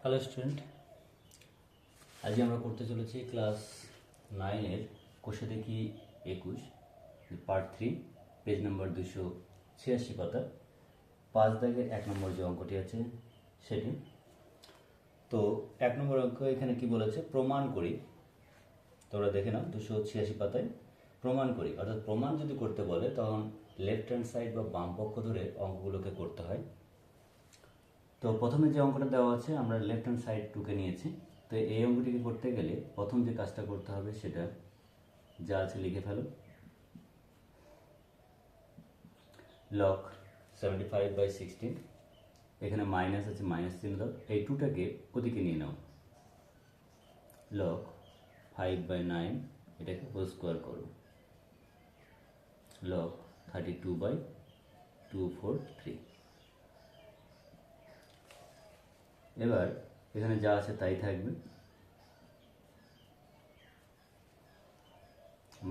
Hello student, আজকে আমরা করতে চলেছি ক্লাস 9-এর কোষে দেখি 21 পার্ট 3 পেজ নাম্বার 286 পাতা 5 দাগের 1 নম্বর যে অঙ্কটি আছে সেটি। তো 1 নম্বর অঙ্ক এখানে কি বলেছে, প্রমাণ করি। তোমরা দেখে নাও 286 পাতায় প্রমাণ করি, অর্থাৎ প্রমাণ যদি করতে বলে তখন লেফট হ্যান্ড সাইড বা বাম পক্ষ ধরে অঙ্কগুলোকে করতে হয়। তো প্রথমে যে অঙ্কটা দেওয়া আছে আমরা লেফট হ্যান্ড সাইড টুকে নিয়েছি। তো এই অঙ্কটিকে করতে গেলে প্রথম যে কাজটা করতে হবে সেটা যা আছে লিখে ফেলো। লগ 75/16, এখানে মাইনাস আছে, মাইনাস চিহ্ন দাও। এই টুটাকে ওদিকে নিয়ে নাও। লগ 5/9, এটাকে হোল স্কোয়ার করো। লগ 32/243। এবার এখানে যা আছে তাই থাকবে,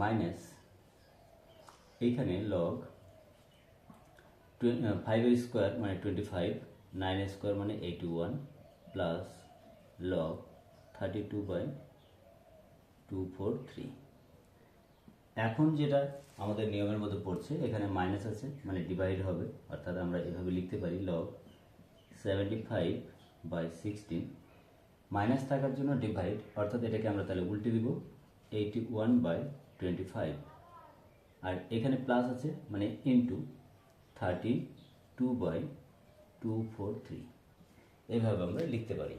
মাইনাস এইখানে লগ 5 স্কোয়ার মানে 25, 9 স্কোয়ার মানে 81, প্লাস লগ 32/243। এখন যেটা আমাদের নিয়মের মধ্যে পড়ছে, এখানে মাইনাস আছে মানে ডিভাইড হবে, অর্থাৎ আমরা এভাবে লিখতে পারি লগ 75/16, মাইনাস থাকার জন্য ডিভাইড, অর্থাৎ এটাকে আমরা তাহলে উল্টে দিব 81/25, আর এখানে প্লাস আছে মানে ইন্টু 32/243, এইভাবে আমরা লিখতে পারি।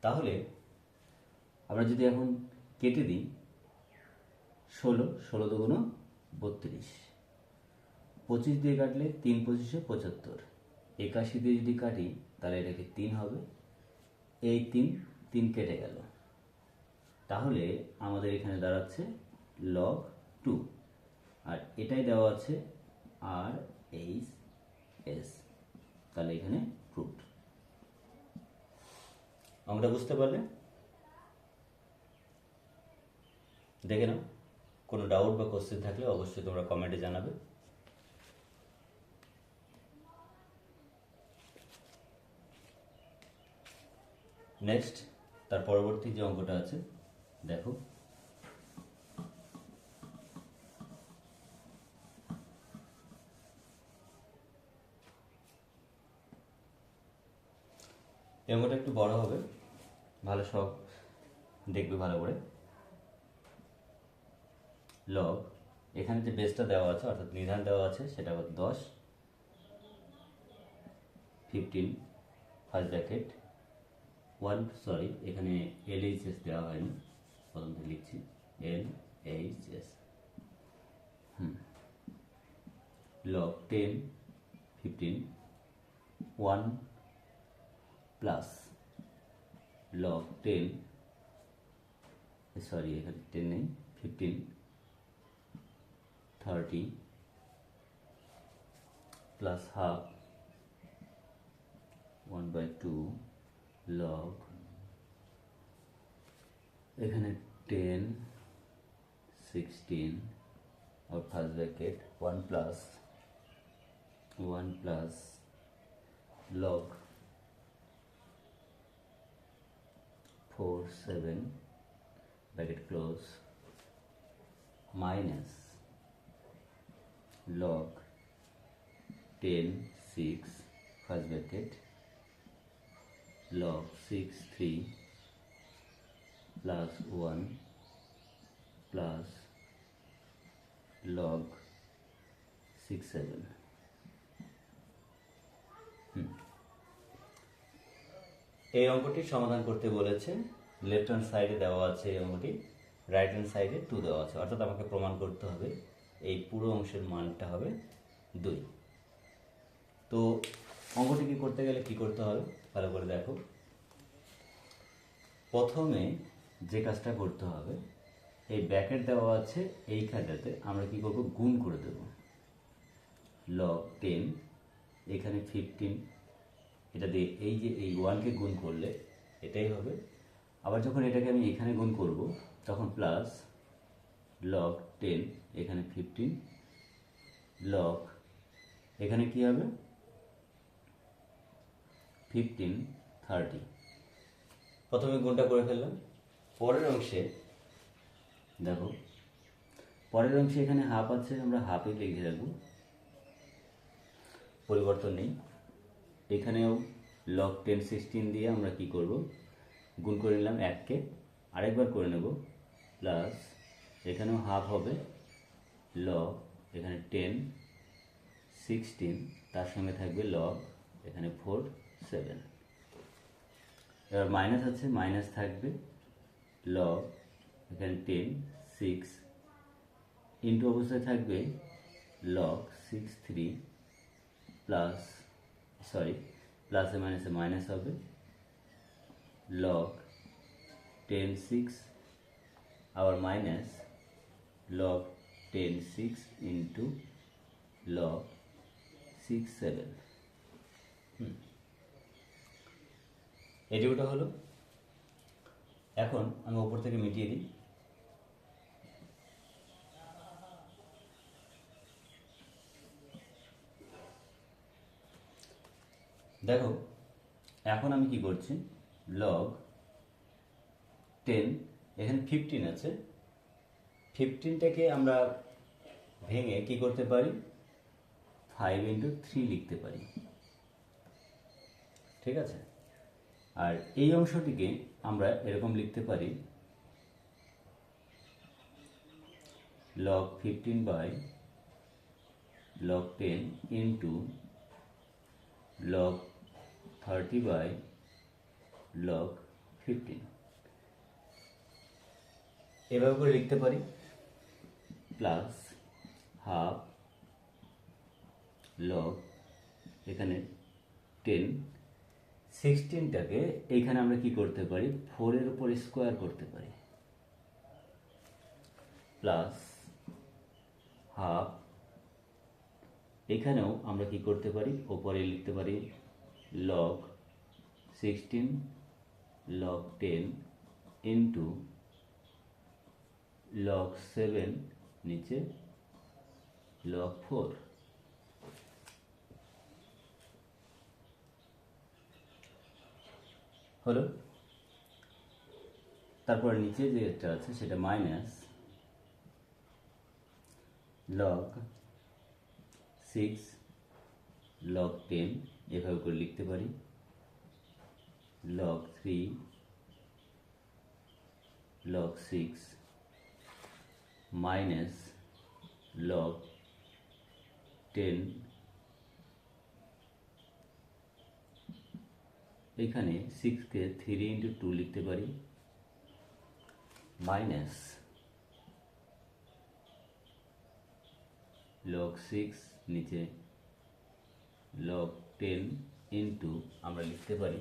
তাহলে আমরা যদি এখন কেটে দিই 16 দুগুণ 32, 25 দিয়ে কাটলে 3 25 75, 81 দিয়ে যদি কাটি তাহলে এটাকে 3 হবে। এই 3 কেটে গেল, তাহলে আমাদের এখানে দাঁড়াচ্ছে লগ 2, আর এটাই দেওয়া আছে আর এইচ এস। তাহলে এখানে প্রুফড। অঙ্কটা বুঝতে পারলে? দেখে নাও, কোনো ডাউট বা কোশ্চেন থাকলে অবশ্যই তোমরা কমেন্টে জানাবে। নেক্সট, তার পরবর্তী যে অঙ্কটা আছে দেখো। এই অঙ্কটা একটু বড় হবে, ভালো সব দেখবে ভালো করে। লগ এখানে যে বেসটা দেওয়া আছে অর্থাৎ নির্ধারণ দেওয়া আছে সেটা হচ্ছে 10, 15 ফার্স্ট ব্র্যাকেট 1, সরি এখানে LHS দেওয়া হয়নি, প্রথম থেকে লিখছি LHS, log 10, 15, 1 plus log 10, sorry এখানে 10 নেই, 15, 30 প্লাস হাফ 1/2 লগ এখানে 10, 16 और first bracket 1 plus log 4, 7 bracket close minus log 10, 6 first bracket log 6, 3 plus 1 plus log 6, 7। এই অঙ্কটির সমাধান করতে বলেছে। লেফট হ্যান্ড সাইডে দেওয়া আছে এই অঙ্কটি, রাইট হ্যান্ড সাইডে 2 দেওয়া আছে, অর্থাৎ আমাকে প্রমাণ করতে হবে এই পুরো অংশের মানটা হবে 2। তো অঙ্কটিকে করতে গেলে কি করতে হবে ভালো করে দেখো। প্রথমে যে কাজটা করতে হবে, এই ব্র্যাকেট দেওয়া আছে এইখানটাতে আমরা কি করব, গুণ করে দেব। লগ 10 এখানে 15, এটা দিয়ে এই যে এই 1কে গুণ করলে এটাই হবে। আবার যখন এটাকে আমি এখানে গুণ করব তখন প্লাস লগ 10 এখানে 15 লগ এখানে কি হবে 15 30। প্রথমে গুণটা করে ফেললাম। পরের অংশে দেখো, পরের অংশে এখানে হাফ আছে, আমরা হাফে লিখে রাখবো, পরিবর্তন নেই। এখানেও লগ 10 16 দিয়ে আমরা কি করব, গুণ করে নিলাম, 1কে আরেকবার করে নেব, প্লাস এখানেও হাফ হবে, লগ এখানে 10 16, তার সঙ্গে থাকবে লগ এখানে 4 7। এবার মাইনাস আছে, মাইনাস থাকবে, লগ এখানে 10 6 ইন্টু অবস্থায় থাকবে লগ 6 3 প্লাস, সরি প্লাসে মাইনাসে মাইনাস হবে, লগ 10 6 আবার মাইনাস লগ 10 6 ইন্টু লগ 6 7। এটিওটা হলো। এখন আমি ওপর থেকে মিটিয়ে দিই। দেখো এখন আমি কি করছি, লগ 10 এখানে 15 আছে, 15টাকে আমরা ভেঙে কি করতে পারি, 5 ইন্টু 3 লিখতে পারি, ঠিক আছে। আর এই অংশটিকে আমরা এরকম লিখতে পারি, log 15 by log 10 into log 30 by log 15, এভাবে করে লিখতে পারি, প্লাস হাফ লগ এখানে 10 16টাকে এইখানে আমরা কি করতে পারি, 4 এর উপর স্কোয়ার করতে পারি, প্লাস হাফ এখানেও আমরা কি করতে পারি, ওপরে লিখতে পারি লগ 16 লগ 10 ইন্টু লগ 7 নিচে লগ 4। হলো। তারপর নিচে যেটা আছে সেটা মাইনাস লগ 6 লগ 10 এভাবে করে লিখতে পারি, লগ 3 লগ 6 মাইনাস লগ 10 এখানে 6কে 3 ইন্টু 2 লিখতে পারি, মাইনাস লগ 6 নিচে লগ 10 ইন্টু আমরা লিখতে পারি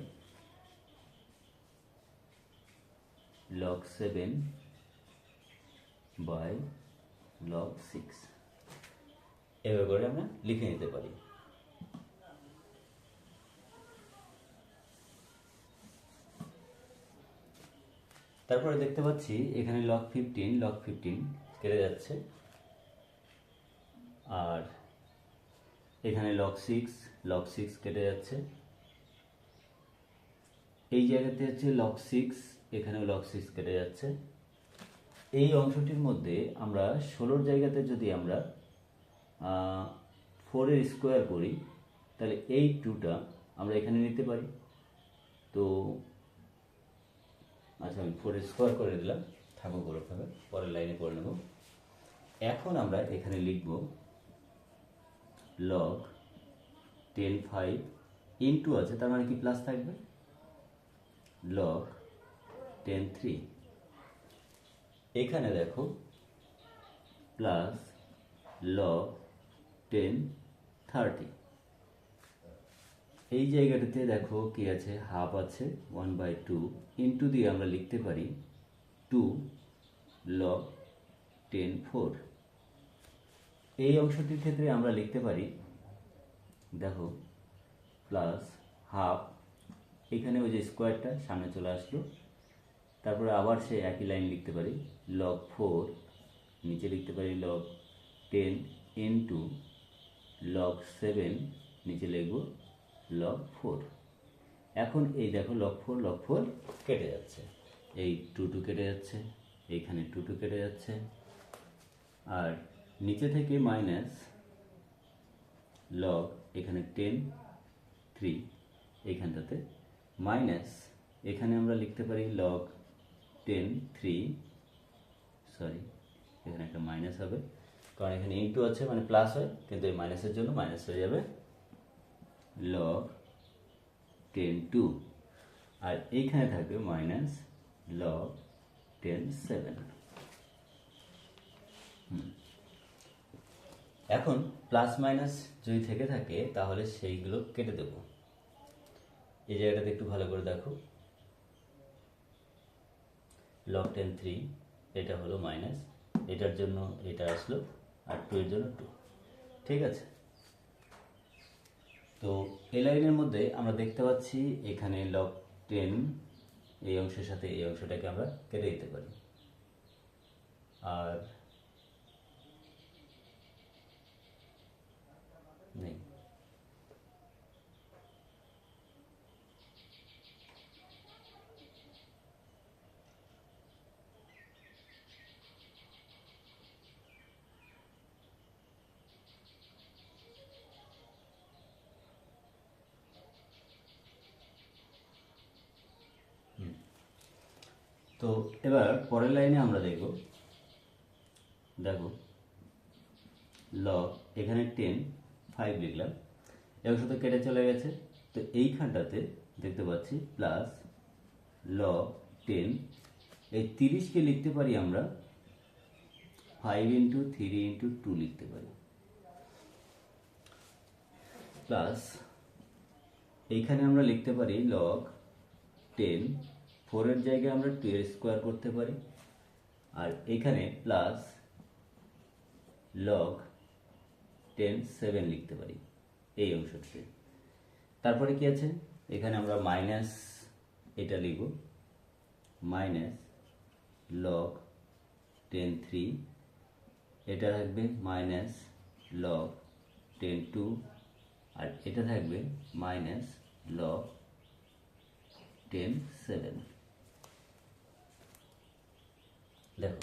log 7 বাই log 6, এভাবে করে আমরা লিখে নিতে পারি। তারপরে দেখতে পাচ্ছি এখানে log 15 কেটে যাচ্ছে, আর এখানে log 6 কেটে যাচ্ছে, এই জায়গাতে হচ্ছে log 6, এখানেও log 6 কেটে যাচ্ছে। এই অংশটির মধ্যে আমরা 16 জায়গাতে যদি আমরা 4 এর স্কোয়ার করি, তাহলে এই 2টা আমরা এখানে নিতে পারি। তো আচ্ছা, আমি 4 এর স্কোয়ার করে দিলাম, থাকুক ওরকমভাবে, পরের লাইনে করে নেব। এখন আমরা এখানে লিখব log 10 5 ইন্টু আছে, তার মানে কি প্লাস থাকবে, log 10 3। এখানে দেখো প্লাস log 10 30। এই জায়গাটাতে দেখো কি আছে, হাফ আছে, 1/2 ইন্টু দিয়ে আমরা লিখতে পারি 2 log 10 4। এই অংশটির ক্ষেত্রে আমরা লিখতে পারি, দেখো প্লাস হাফ, এখানে ওই যে স্কোয়ারটা সামনে চলে আসলো, তারপরে আবার সে একই লাইন লিখতে পারি, log 4 নিচে লিখতে পারি log 10 ইন্টু log 7 নিচে লিখব log 4। এখন এই দেখো লগ 4 কেটে যাচ্ছে, এই 2 কেটে যাচ্ছে, এইখানে 2 কেটে যাচ্ছে, আর নিচে থেকে মাইনাস লগ এখানে 10 3 এইখানটাতে মাইনাস এখানে আমরা লিখতে পারি লগ 10 3 সরি এখানে একটা মাইনাস হবে কারণ এখানে ইনটু আছে মানে প্লাস হয়, কিন্তু এই মাইনাসের জন্য মাইনাস হয়ে যাবে লগ 10 2, আর এইখানে থাকবে মাইনাস লগ 10 7। এখন প্লাস মাইনাস যদি থেকে থাকে তাহলে সেইগুলো কেটে দেব। এই জায়গাটাতে একটু ভালো করে দেখো, লগ 10 3 এটা হলো মাইনাস, এটার জন্য এটা আসলো, আর 2 এর জন্য 2। ঠিক আছে, তো এই লাইনের মধ্যে আমরা দেখতে পাচ্ছি এখানে লগ 10 এই অংশের সাথে এই অংশটাকে আমরা কেটে দিতে পারি, আর নেই তো এবার পরের লাইনে আমরা দেখো লগ এখানে 10 5 লিখলাম, এই অংশ তো কেটে চলে গেছে, তো এইখানটাতে দেখতে পাচ্ছি প্লাস লগ 10 এই 30কে লিখতে পারি আমরা 5 ইন্টু 3 ইন্টু 2 লিখতে পারি, প্লাস এইখানে আমরা লিখতে পারি লগ 10 4 এর জায়গায় আমরা 2 এর স্কোয়ার করতে পারি, আর এখানে প্লাস লগ 10 7 লিখতে পারি এই অংশটিতে। তারপরে কি আছে, এখানে আমরা মাইনাস এটা লিখব, মাইনাস লগ 10 3, এটা থাকবে মাইনাস লগ 10 2, আর এটা থাকবে মাইনাস লগ 10 7। দেখো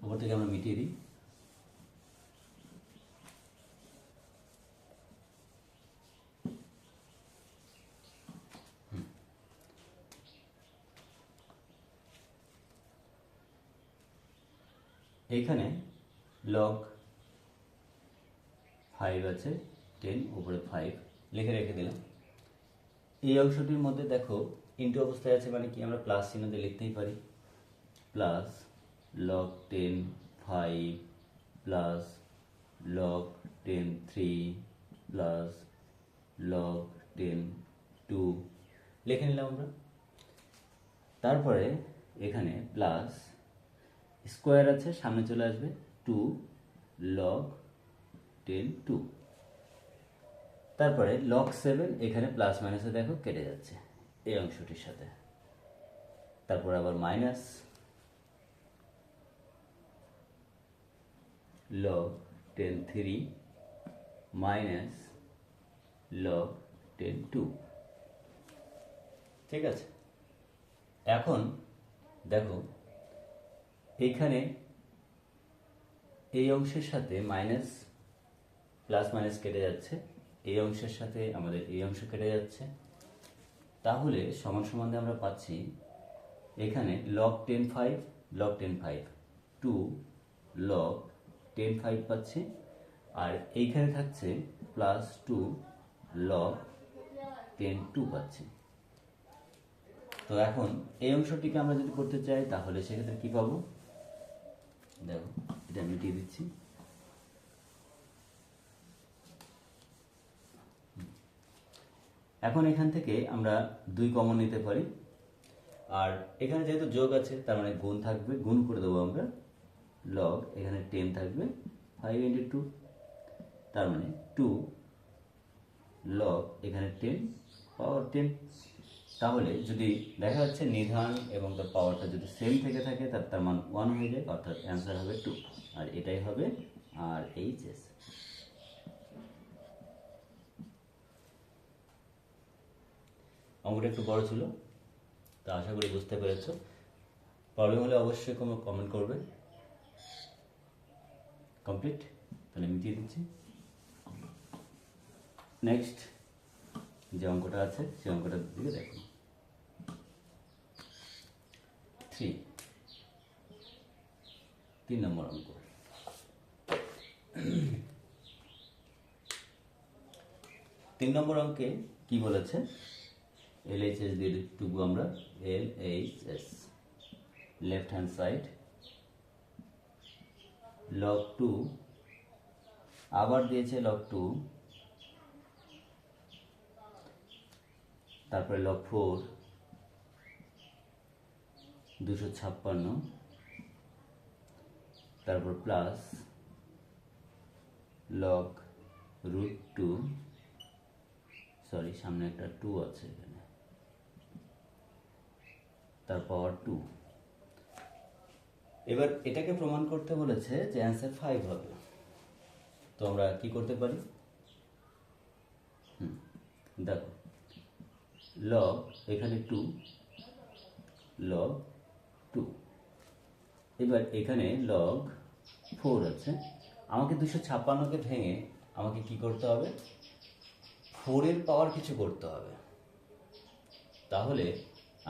ওপর থেকে আমরা মিটিয়ে দিই, এইখানে লগ 5 আছে 10 উপরে 5 লিখে রেখে দিলাম। এই অংশটির মধ্যে দেখো ইনটু অবস্থায় আছে মানে কি আমরা প্লাস চিহ্ন দিয়ে লিখতেই পারি, plus log 10 5 plus log 10 3 plus log 10 2 লিখে নিলাম আমরা। তারপরে এখানে প্লাস স্কোয়ার আছে সামনে চলে আসবে 2 লগ 10 2, তারপরে লগ 7 এখানে প্লাস মাইনাসে দেখো কেটে যাচ্ছে এই অংশটির সাথে, তারপর আবার মাইনাস লগ 10 3 মাইনাস লগ 10 2। ঠিক আছে, এখন দেখো এইখানে এই অংশের সাথে মাইনাস প্লাস মাইনাস কেটে যাচ্ছে, এই অংশের সাথে আমাদের এই অংশ কেটে যাচ্ছে, তাহলে সমান সমান আমরা পাচ্ছি এখানে লগ 10 5 লগ 10 5 2 লগ 10 5 পাচ্ছি, আর এইখানে থাকছে প্লাস 2 লগ 10 2 পাচ্ছি। তো এখন এই অংশটিকে আমরা যদি করতে চাই তাহলে সেক্ষেত্রে কি পাবো, দেখো এটা মিটিয়ে দিচ্ছি, এখন এখান থেকে আমরা 2 কমন নিতে পারি, আর এখানে যেহেতু যোগ আছে তার মানে গুণ থাকবে, গুণ করে দেবো আমরা, লগ এখানে 10 থাকবে 5 ইন্টু 2, তার মানে 2 লগ এখানে 10 পাওয়ার 10। তাহলে যদি দেখা যাচ্ছে নিধান এবং তার পাওয়ারটা যদি সেম থেকে থাকে তার মান 1 হয়ে যায়, অর্থাৎ অ্যান্সার হবে 2, আর এটাই হবে আর এইচএস। অঙ্কটা একটু বড় ছিল, তা আশা করি বুঝতে পেরেছো। প্রবলেম হলে অবশ্যই কোনো কমেন্ট করবে। কমপ্লিট, তাহলে আমি দিয়ে দিচ্ছি। নেক্সট যে অঙ্কটা আছে সেই অঙ্কটার দিকে দেখো। 3 নম্বর অঙ্ক। 3 নম্বর অঙ্কে কি বলেছে? LHS দিয়ে টুকু আমরা, LHS left hand side log 2, আবার দিয়েছে log 2, তারপরে log 4 256, তারপর প্লাস log √2, সরি সামনে একটা 2 আছে এখানে, তার পাওয়ার 2। এবার এটাকে প্রমাণ করতে বলেছে যে অ্যান্সার 5 হবে। তো আমরা কি করতে পারি? দেখো log এখানে 2, log 2, এবার এখানে log 4 আছে। আমাকে 256কে ভেঙে আমাকে কি করতে হবে? 4 এর পাওয়ার কিছু করতে হবে। তাহলে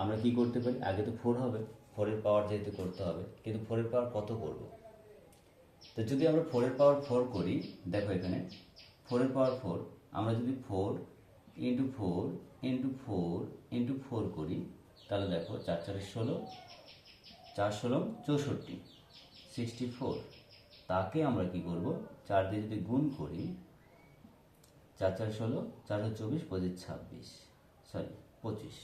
আমরা কি করতে পারি? আগে তো 4 হবে, 4 এর পাওয়ার যেহেতু করতে হবে, কিন্তু 4 এর পাওয়ার কত করব? তো যদি আমরা 4 এর পাওয়ার 4 করি, দেখো এখানে 4 এর পাওয়ার 4, আমরা যদি 4 ইন্টু 4 ইন্টু 4 ইন্টু 4 করি, তাহলে দেখো 4 4 16, 4 16 64, 64। তাকে আমরা কি করব? 4 দিয়ে যদি গুণ করি, 4 4 16, 4 24, 25 26, সরি 25।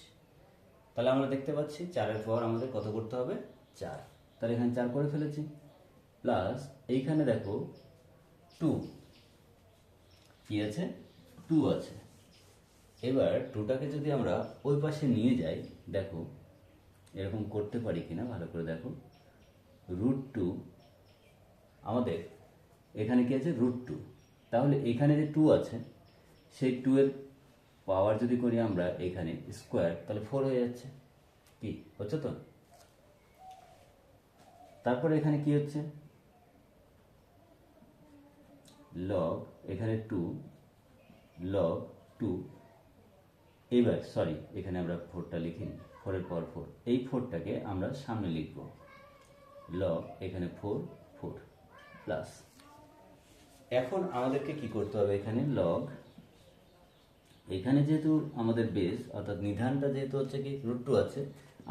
তাহলে আমরা দেখতে পাচ্ছি 4 এর পাওয়ার আমাদের কত করতে হবে? 4। তাহলে এখানে 4 করে ফেলেছি, প্লাস এইখানে দেখো 2 কি আছে? 2 আছে। এবার 2টাকে যদি আমরা ওই পাশে নিয়ে যাই, দেখো এরকম করতে পারি কিনা ভালো করে দেখো। √2, আমাদের এখানে কি আছে? √2। তাহলে এখানে যে 2 আছে, সেই 2 এর পাওয়ার যদি করি আমরা এখানে স্কোয়ার, তাহলে 4 হয়ে যাচ্ছে। কি হচ্ছে? তো তারপরে এখানে কি হচ্ছে? log এখানে 2, log 2। এবার সরি, এখানে আমরা 4টা লিখিনি, 4 এর পাওয়ার 4। এই 4টাকে আমরা সামনে লিখব, log এখানে 4 4 প্লাস। এখন আমাদেরকে কি করতে হবে? এখানে log, এখানে যেহেতু আমাদের বেস অর্থাৎ নিধানটা যেহেতু হচ্ছে কি √2 আছে,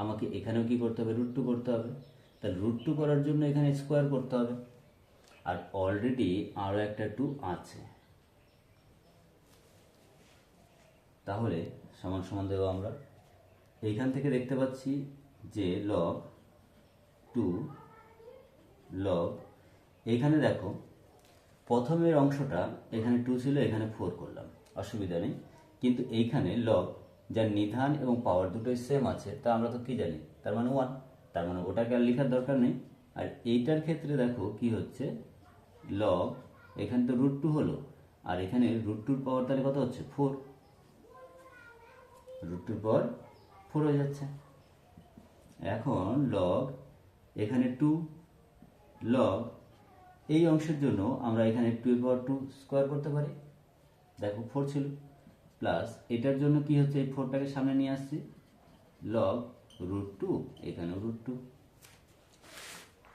আমাকে এখানেও কি করতে হবে? √2 করতে হবে। তাহলে √2 করার জন্য এখানে স্কোয়ার করতে হবে, আর অলরেডি আরও একটা 2 আছে। তাহলে সমান সমান দেবো আমরা। এইখান থেকে দেখতে পাচ্ছি যে log 2 log, এইখানে দেখো প্রথমের অংশটা এখানে 2 ছিল, এখানে 4 করলাম, অসুবিধা নেই। কিন্তু এইখানে log যার নিধান এবং পাওয়ার দুটোই সেম আছে, তা আমরা তো কি জানি? তার মানে 1। তার মানে ওটাকে আর লেখার দরকার নেই। আর এইটার ক্ষেত্রে দেখো কি হচ্ছে? log এখানে তো √2 হলো, আর এখানে √2 পাওয়ার তাহলে কত হচ্ছে? 4। √2 পাওয়ার 4 হয়ে যাচ্ছে। এখন log এখানে 2, log এই অংশের জন্য আমরা এখানে 2 এর পাওয়ার 2 স্কোয়ার করতে পারি, দেখো 4 ছিল, প্লাস এটার জন্য কি হচ্ছে? এই 4টাকে সামনে নিয়ে আসছি, log √2, এখানেও √2।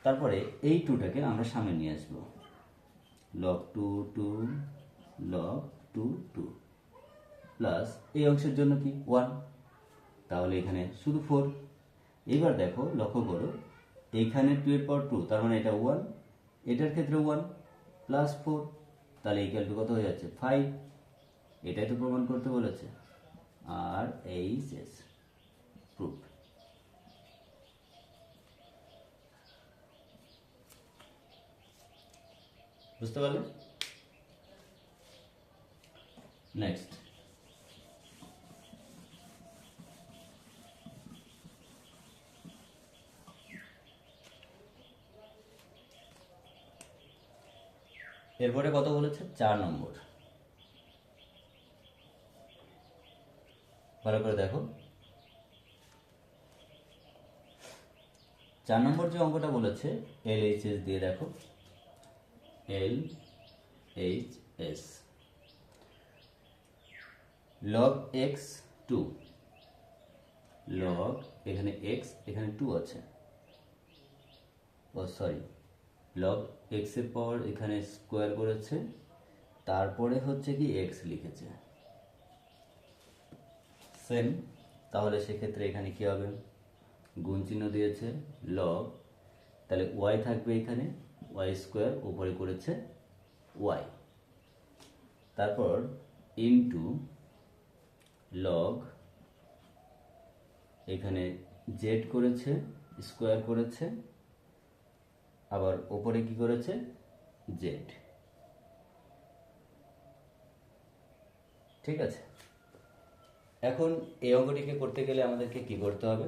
তারপরে এই 2টাকে আমরা সামনে নিয়ে আসবো, log 2 2 log 2 2 প্লাস এই অংশের জন্য কি 1, তাহলে এখানে শুধু 4। এবার দেখো লক্ষ্য করো, এইখানে 2 এর পাওয়ার 2, তার মানে এটা 1, এটার ক্ষেত্রে 1 প্লাস 4, তাহলে ইকুয়াল টু কত হয়ে যাচ্ছে? 5। এটাই তো প্রমাণ করতে বলেছে। আর এই শেষ, প্রুফ। বুঝতে পারলে? নেক্সট, এরপরে কত বলেছে? 4 নম্বর। ভালো করে দেখো। 4 নম্বর যে অঙ্কটা বলেছে LHS দিয়ে দেখো, LHS log x 2, log এখানে x এখানে 2 আছে, ও সরি, log x এর পাওয়ার এখানে স্কোয়ার করেছে, তারপরে হচ্ছে কি x লিখেছে সেম। তাহলে সেক্ষেত্রে এখানে কি হবে, গুণ চিহ্ন দিয়েছে log, তাহলে y থাকবে এখানে y স্কোয়ার, উপরে করেছে y, তারপর ইনটু log এখানে z করেছে স্কোয়ার করেছে, আবার ওপরে কি করেছে z। ঠিক আছে, এখন এই অঙ্কটিকে করতে গেলে আমাদেরকে কি করতে হবে,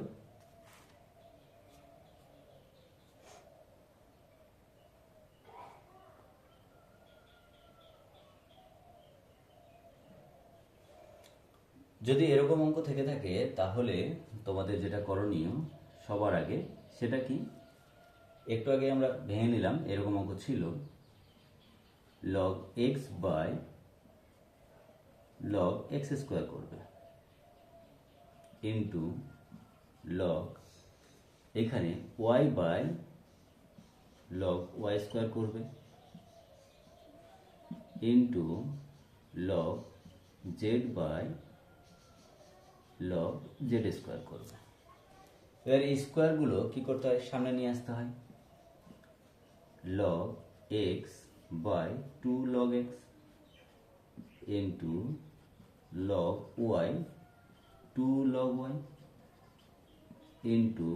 যদি এরকম অঙ্ক থেকে থাকে তাহলে তোমাদের যেটা করণীয় সবার আগে সেটা কি, একটু আগে আমরা ভেঙে নিলাম, এরকম অঙ্ক ছিল log x by log x square করবে ইন্টু log এখানে y by log y square করবে into log z by log z square করবে। এবার এই স্কোয়ারগুলো কি করতে হয়, সামনে নিয়ে আসতে হয়, log x by 2 log x into log y 2 log y into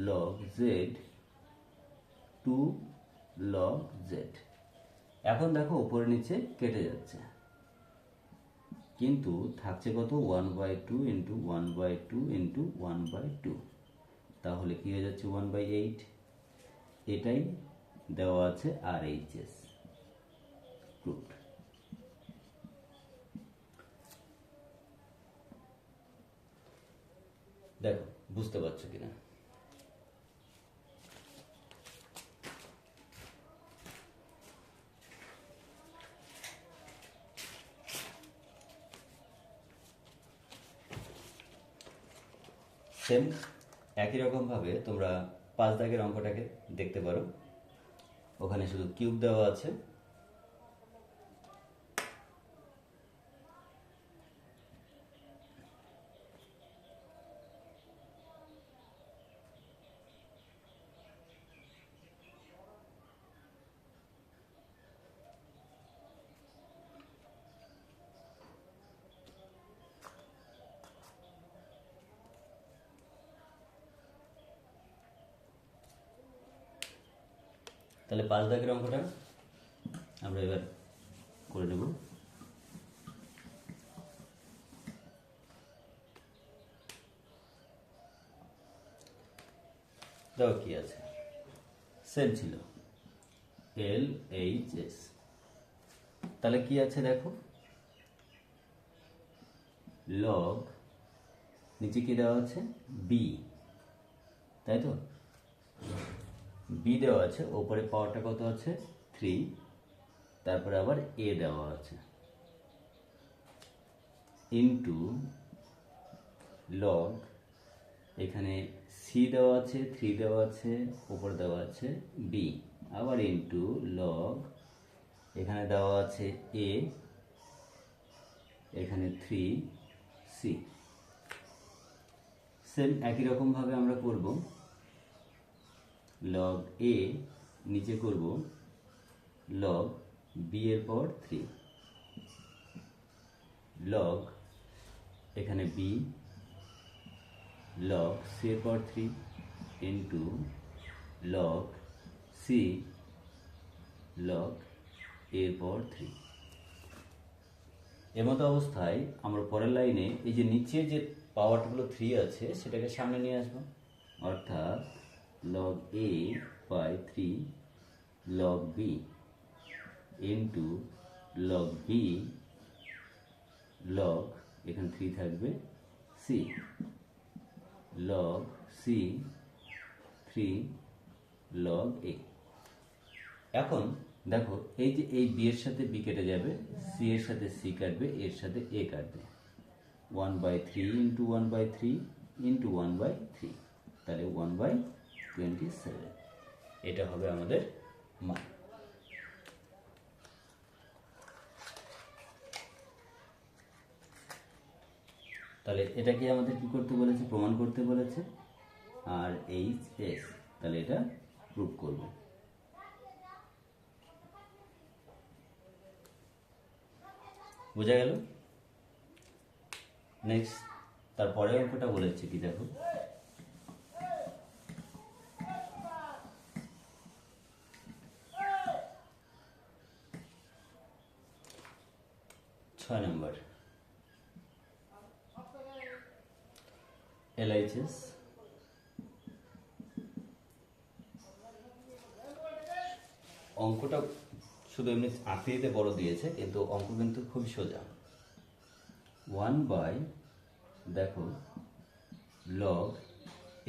log z 2 log z। এখন দেখো উপরে নিচে কেটে যাচ্ছে, কিন্তু থাকছে কত, 1/2 ইন্টু 1/2 ইন্টু 1/2, তাহলে কি হয়ে যাচ্ছে 1/8, এটাই দেওয়া আছে RHS রুট। দেখো বুঝতে পারছো কিনা, সেম একই রকম ভাবে তোমরা 5 দাগের অঙ্কটাকে দেখতে পারো, ওখানে শুধু কিউব দেওয়া আছে, তাহলে 5 দাগের অঙ্কটা আমরা এবার করে নেব। দেখো কি আছে, সেম ছিল LHS, তাহলে কি আছে দেখো, log নিচে কি দেওয়া আছে b, তাই তো b দেওয়া আছে, ওপরে পাওয়ারটা কত আছে 3, তারপরে আবার a দেওয়া আছে ইন্টু log এখানে c দেওয়া আছে 3 দেওয়া আছে, উপরে দেওয়া আছে b, আবার ইন্টু log এখানে দেওয়া আছে a এখানে 3c। সেম একই রকম ভাবে আমরা করব, log a নিচে করব log b এর পাওয়ার 3, log এখানে b log c এর পাওয়ার 3 into log c log a এর পাওয়ার 3। এমতো অবস্থায় আমরা পরের লাইনে এই যে নিচে যে পাওয়ারগুলো 3 আছে সেটাকে সামনে নিয়ে আসবো, অর্থাৎ log a by 3 log b into log b log এখানে 3 থাকবে c log c 3 log a. এখন দেখো এই যে এই বি এর সাথে বি কেটে যাবে, সি এর সাথে সি কাটবে, এর সাথে এ কাটবে, 1/3 ইন্টু 1/3 ইন্টু 1/3, তাহলে 1/27। এটা হবে আমাদের মান। তাহলে এটাকে আমাদের কি করতে বলেছে, প্রমাণ করতে বলেছে, আর এইচ এস, তাহলে এটা প্রুভ করব। বোঝা গেল? নেক্সট তারপরে অঙ্কটা বলেছে কি দেখো, ছয় নম্বর LHS অঙ্কটা শুধু এমনি আকৃতিতে বড় দিয়েছে, কিন্তু অঙ্ক কিন্তু খুব সোজা। 1 দেখো লগ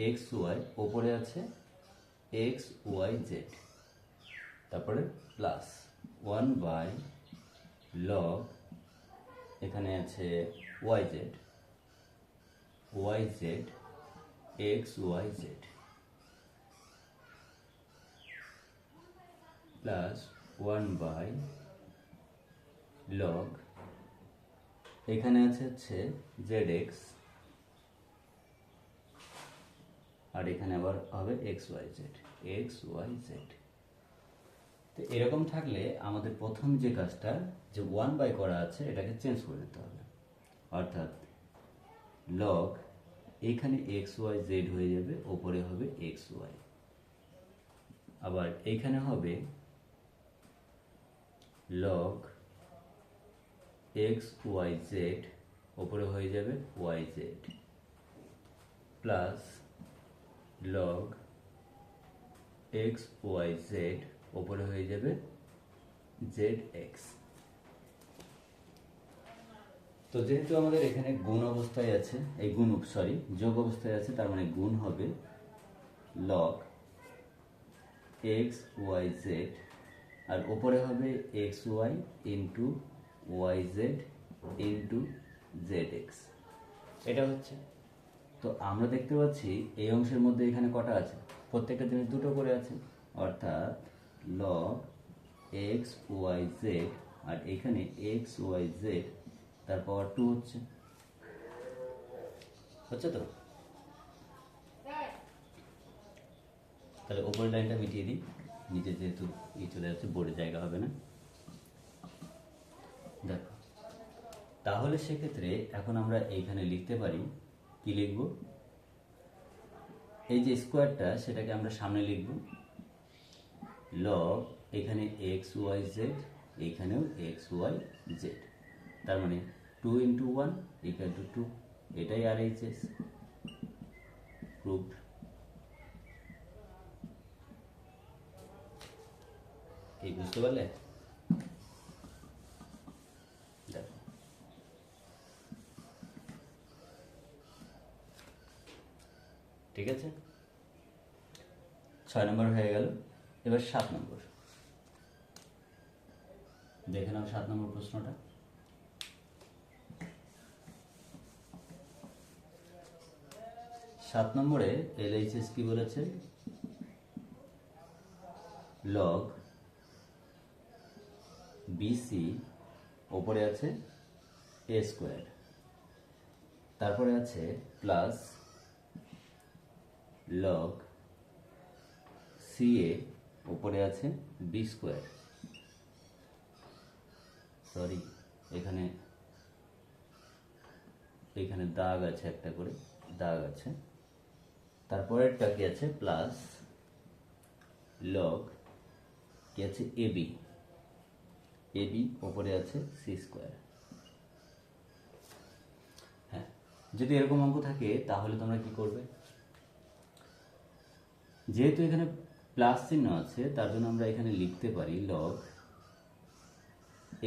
এক্স ওয়াই, ওপরে আছে এক্স ওয়াই জেড, তারপরে প্লাস 1 লগ, এখানে আছে Y Z X Y Z, plus 1 log, এখানে আছে জেড এক্স, আর এখানে আবার হবে এক্স ওয়াই জেড। তো এরকম থাকলে আমাদের প্রথম যে কাজটা, যে 1 করা আছে, এটাকে চেঞ্জ করে নিতে হবে। অর্থাৎ লগ এখানে এক্স ওয়াই জেড হয়ে যাবে, ওপরে হবে এক্স ওয়াই, আবার এইখানে হবে লগ এক্স ওয়াই জেড, ওপরে হয়ে যাবে y Z, plus log x Y z, ওপরে হয়ে যাবে জেড এক্স। তো যেহেতু আমাদের এখানে গুণ অবস্থায় আছে, এই যোগ অবস্থায় আছে, তার মানে গুণ হবে লগ এক্স ওয়াই জেড, আর ওপরে হবে x y into y z into z x. এটা হচ্ছে, তো আমরা দেখতে পাচ্ছি এই অংশের মধ্যে এখানে কটা আছে, প্রত্যেকটা জিনিস দুটো করে আছে, অর্থাৎ লগ এক্স ওয়াই জেড, আর এখানে এক্স ওয়াই জেড তার পাওয়ার 2 হচ্ছে তো। তাহলে উপরের লাইনটা মিটিয়ে দিই, নিচে যেহেতু চলে যাচ্ছে, বোর্ডে জায়গা হবে না। দেখো, তাহলে সেক্ষেত্রে এখন আমরা এইখানে লিখতে পারি, কি লিখব, এই যে স্কোয়ারটা সেটাকে আমরা সামনে লিখব, লগ এখানে এক্স ওয়াই জেড, এইখানেও এক্স ওয়াই জেড, তার মানে 2 × 1 = 2, এটাই RHS প্রুভড। এই বুঝতে পারলে? দেখো, ঠিক আছে, 6 নম্বর হয়ে গেল। এবার 7 নম্বর দেখে নাও, 7 নম্বর প্রশ্নটা। সাত নম্বরে LHS কি বলেছে, লগ বিসি, ওপরে আছে এ স্কোয়ার, তারপরে আছে প্লাস লগ সিএ, ওপরে আছে বি স্কোয়ার, সরি এখানে দাগ আছে, একটা করে দাগ আছে, তারপরেরটা কি আছে, প্লাস লগ কি আছে এবি, ওপরে আছে সি স্কোয়ার। হ্যাঁ, যদি এরকম অঙ্ক থাকে তাহলে তোমরা কি করবে, যেহেতু এখানে প্লাস চিহ্ন আছে, তার জন্য আমরা এখানে লিখতে পারি log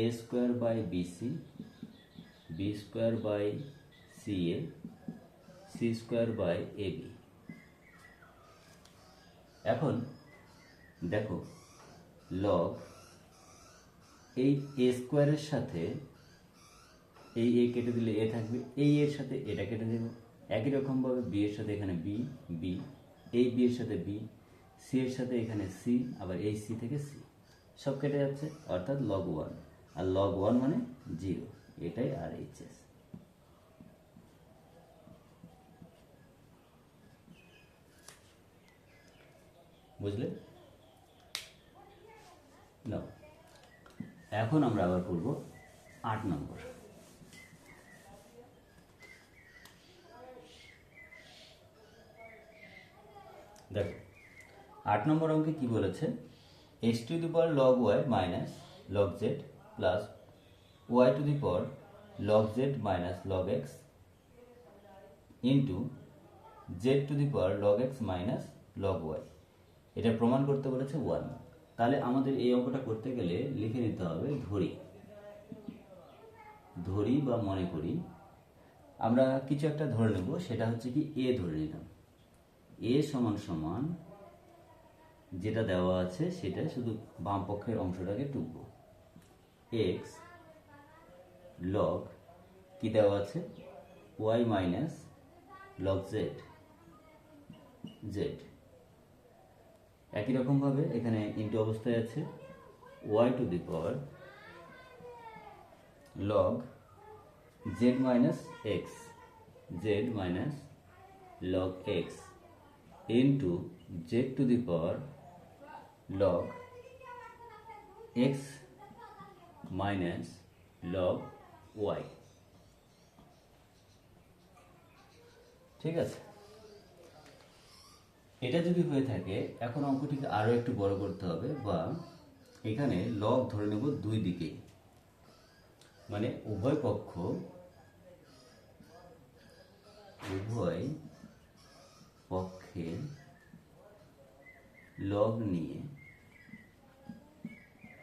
a² by b c, b² by c a, c square by a b. এখন দেখো লগ এই এ স্কোয়ারের সাথে এই এ কেটে দিলে এ থাকবে, এই এর সাথে এটা কেটে দেব। একই রকমভাবে বি এর সাথে এখানে বি, বি, এই বি এর সাথে বি, সি এর সাথে এখানে সি, আবার এই সি থেকে সি, সব কেটে যাচ্ছে, অর্থাৎ লগ ওয়ান। আর লগ ওয়ান মানে জিরো, এটাই আর এইচ এস। বুঝলে? না, এখন আমরা আবার করব 8 নম্বর। দেখো 8 নম্বর অঙ্কে কি বলেছে, x to the power log y minus log z plus y to the power log z minus log x into z to the power log x minus log y. এটা প্রমাণ করতে বলেছে 1। তাহলে আমাদের এই অঙ্কটা করতে গেলে লিখে নিতে হবে ধরি বা মনে করি আমরা কিছু একটা ধরে নেব, সেটা হচ্ছে কি এ ধরে নিলাম। এ সমান সমান যেটা দেওয়া আছে সেটা শুধু বাম পক্ষের অংশটাকে টুকবো। এক্স লগ কি দেওয়া আছে, y minus log z, z. একই রকমভাবে এখানে ইন্টু অবস্থায় আছে y to the power log z minus x, z minus log x into z to the power log x minus log y. ঠিক আছে, এটা যদি হয়ে থাকে এখন অঙ্কটিকে আরো একটু বড় করতে হবে, বা এখানে লগ ধরে নেব দুই দিকে, মানে উভয় পক্ষে লগ নিয়ে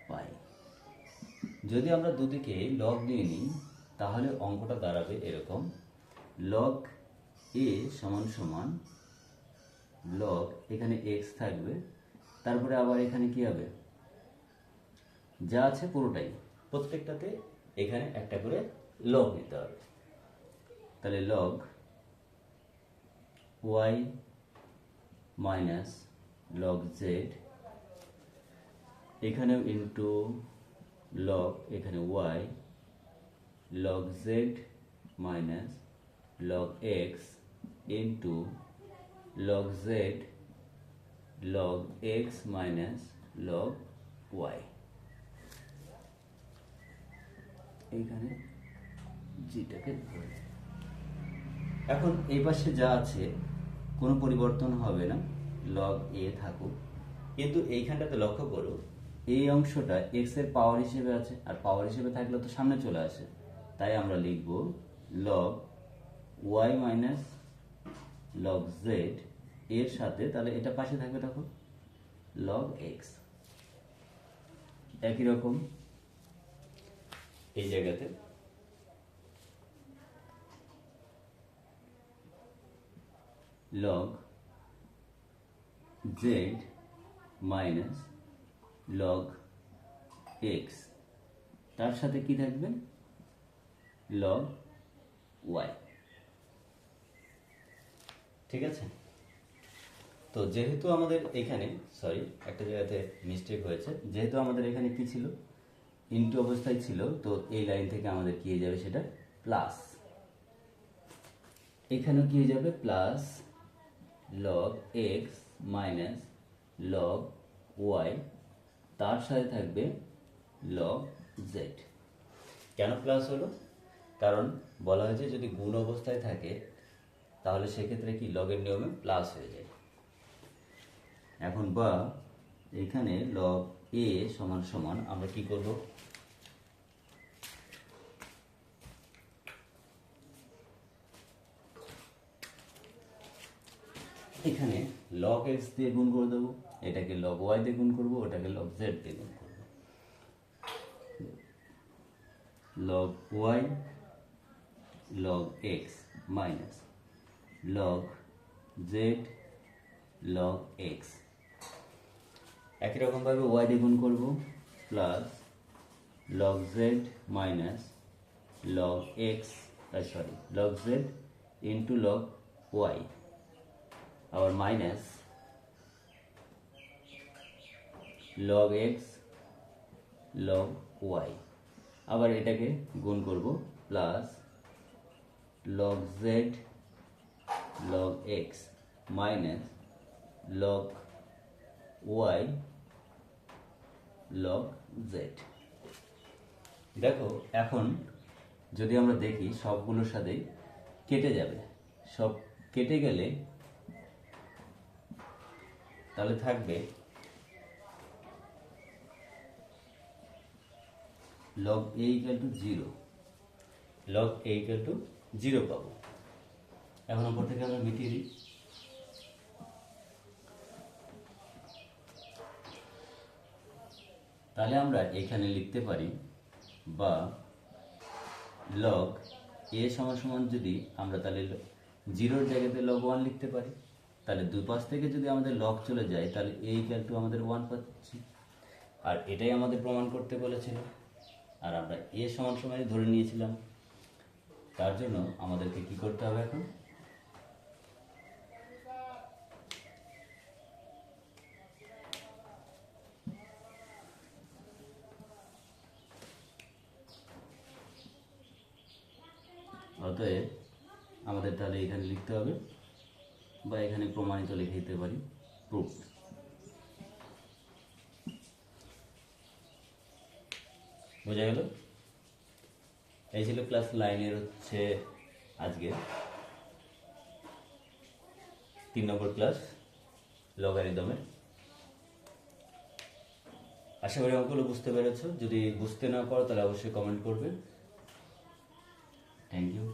পাই। যদি আমরা দুদিকে লগ নিয়ে নিই তাহলে অঙ্কটা দাঁড়াবে এরকম, লগ এ সমান সমান লগ, এখানে এক্স থাকবে, তারপরে আবার এখানে কি হবে, যা আছে পুরোটাই, প্রত্যেকটাতে এখানে একটা করে লগ নিতে হবে। তাহলে log y minus log z, এখানেও ইন্টু লগ, এখানে y log z minus log x into log z log x minus log y। এইখানে জিটাকে ধরে, এখন এই পাশে যা আছে কোনো পরিবর্তন হবে না, log a থাকুক, কিন্তু এইখানটাতে লক্ষ্য করো এই অংশটা x এর পাওয়ার হিসেবে আছে, আর পাওয়ার হিসেবে থাকলে তো সামনে চলে আসে, তাই আমরা লিখব log y minus log z এর সাথে, তাহলে এটা পাশে থাকবে তখন log x। একই রকম এই জায়গাতে log z minus log x, তার সাথে কি থাকবে log y। ঠিক আছে, তো যেহেতু আমাদের এখানে একটা জায়গাতে মিস্টেক হয়েছে, যেহেতু আমাদের এখানে কি ছিল, ইনটু অবস্থায় ছিল, তো এই লাইন থেকে আমাদের কি হয়ে যাবে, সেটা প্লাস, এখানেও কি হয়ে যাবে plus log x minus log y, তার সাথে থাকবে লগ জেড। কেন প্লাস হলো, কারণ বলা হয়েছে যদি গুণ অবস্থায় থাকে তাহলে সেক্ষেত্রে কি লগের নিয়মে প্লাস হয়ে যায়। এখন বা এখানে লগ এ সমান সমান আমরা কি করব, এখানে লগ এক্স দিয়ে গুণ করে দেবো, এটাকে লগ ওয়াই দিয়ে গুণ করবো, ওটাকে লগ জেড দিয়ে গুণ করবো। Log y log x minus log z log x. একই রকমভাবে ওয়াই দিয়ে গুণ করবো, plus log z minus log x, log z into log y, আবার minus log x log y, আবার এটাকে গুণ করব, plus log z log x minus log y log z. দেখো এখন যদি আমরা দেখি সবগুলোর সাথে কেটে যাবে, সব কেটে গেলে তাহলে থাকবে log a equal to 0, log a equal to 0 পাবো। এখন উপর থেকে আমরা মিটিয়ে দিই, তাহলে আমরা এখানে লিখতে পারি, বা log a সমান সমান যদি আমরা তাহলে 0-র জায়গাতে log 1 লিখতে পারি, তাহলে দুই পাশ থেকে যদি আমাদের log চলে যায় তাহলে a equal to আমাদের 1 পাচ্ছি, আর এটাই আমাদের প্রমাণ করতে বলেছিল, আর আমরা a সমান সমানই ধরে নিয়েছিলাম। তার জন্য আমাদেরকে কি করতে হবে এখন, অতএব আমাদের তাহলে এখানে লিখতে হবে, বা এখানে প্রমাণিত লিখে দিতে পারি, প্রুফ। বোঝা গেল? এই ছিল ক্লাস 9-এর হচ্ছে আজকে 3 নম্বর ক্লাস লগারিদমের। আশা করি অঙ্কগুলো বুঝতে পেরেছো। যদি বুঝতে না পারো তাহলে অবশ্যই কমেন্ট করবে। Thank you.